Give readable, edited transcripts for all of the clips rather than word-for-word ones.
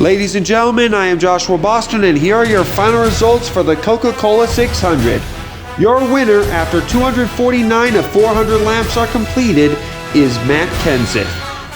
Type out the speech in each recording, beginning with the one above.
Ladies and gentlemen, I am Joshua Boston, and here are your final results for the Coca-Cola 600. Your winner, after 249 of 400 laps are completed, is Matt Kenseth.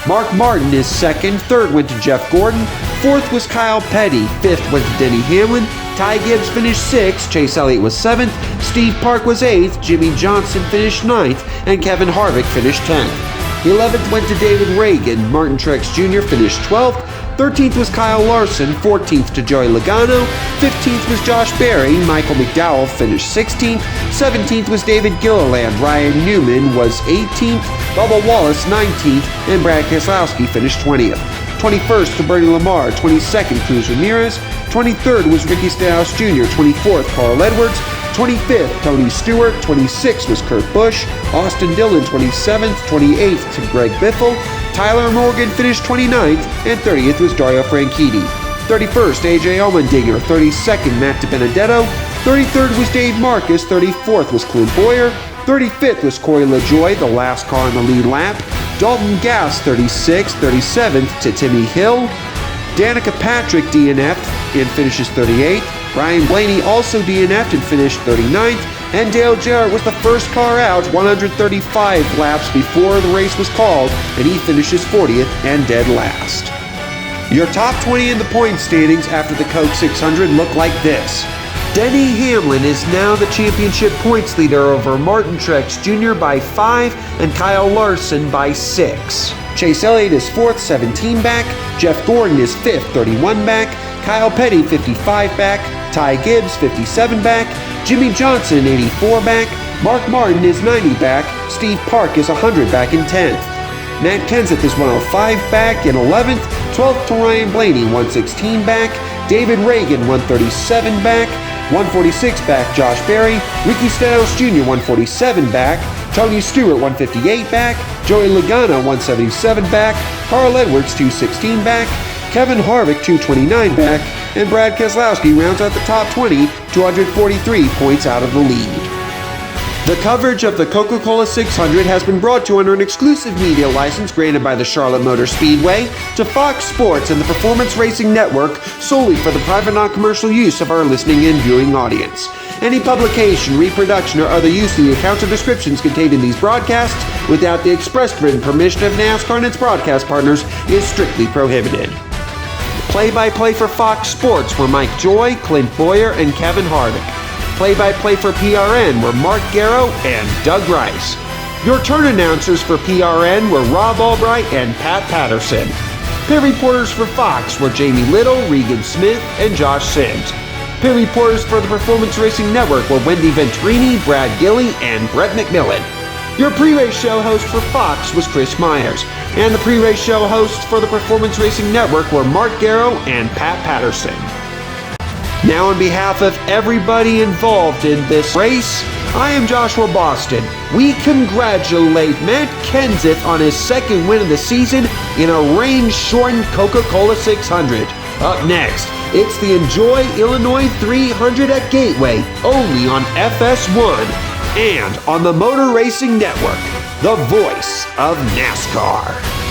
Mark Martin is second, third went to Jeff Gordon, fourth was Kyle Petty, fifth went to Denny Hamlin, Ty Gibbs finished sixth, Chase Elliott was seventh, Steve Park was eighth, Jimmy Johnson finished ninth, and Kevin Harvick finished 10th. 11th went to David Ragan, Martin Truex Jr. finished 12th, 13th was Kyle Larson, 14th to Joey Logano, 15th was Josh Berry, Michael McDowell finished 16th, 17th was David Gilliland, Ryan Newman was 18th, Bubba Wallace 19th, and Brad Keselowski finished 20th. 21st to Bernie Lamar, 22nd Cruz Ramirez, 23rd was Ricky Stenhouse Jr., 24th Carl Edwards, 25th Tony Stewart, 26th was Kurt Busch, Austin Dillon 27th, 28th to Greg Biffle, Tyler Morgan finished 29th, and 30th was Dario Franchitti. 31st AJ Allmendinger, 32nd Matt DiBenedetto, 33rd was Dave Marcus, 34th was Clint Boyer, 35th was Corey LaJoie, the last car in the lead lap, Dalton Gass 36th, 37th to Timmy Hill, Danica Patrick DNF'd and finishes 38th, Ryan Blaney also DNF'd and finished 39th, and Dale Jarrett was the first car out 135 laps before the race was called, and he finishes 40th and dead last. Your top 20 in the point standings after the Coke 600 look like this. Denny Hamlin is now the championship points leader over Martin Truex Jr. by 5 and Kyle Larson by 6. Chase Elliott is 4th, 17 back. Jeff Gordon is 5th, 31 back. Kyle Petty, 55 back. Ty Gibbs, 57 back. Jimmy Johnson, 84 back. Mark Martin is 90 back. Steve Park is 100 back in 10th. Matt Kenseth is 105 back in 11th. 12th to Ryan Blaney, 116 back. David Ragan, 137 back. 146 back Josh Berry. Ricky Stenhouse Jr., 147 back. Tony Stewart, 158 back. Joey Logano, 177 back. Carl Edwards, 216 back. Kevin Harvick, 229 back. And Brad Keselowski rounds out the top 20, 243 points out of the lead. The coverage of the Coca-Cola 600 has been brought to you under an exclusive media license granted by the Charlotte Motor Speedway to Fox Sports and the Performance Racing Network solely for the private non-commercial use of our listening and viewing audience. Any publication, reproduction, or other use of the accounts or descriptions contained in these broadcasts without the express written permission of NASCAR and its broadcast partners is strictly prohibited. Play-by-play for Fox Sports were Mike Joy, Clint Boyer, and Kevin Harvick. Play-by-play for PRN were Mark Garrow and Doug Rice. Your turn announcers for PRN were Rob Albright and Pat Patterson. Pit reporters for Fox were Jamie Little, Regan Smith, and Josh Sims. Pit reporters for the Performance Racing Network were Wendy Venturini, Brad Gilley, and Brett McMillan. Your pre-race show host for Fox was Chris Myers, and the pre-race show hosts for the Performance Racing Network were Mark Garrow and Pat Patterson. Now, on behalf of everybody involved in this race, I am Joshua Boston. We congratulate Matt Kenseth on his second win of the season in a rain-shortened Coca-Cola 600. Up next, it's the Enjoy Illinois 300 at Gateway, only on FS1 and on the Motor Racing Network, the voice of NASCAR.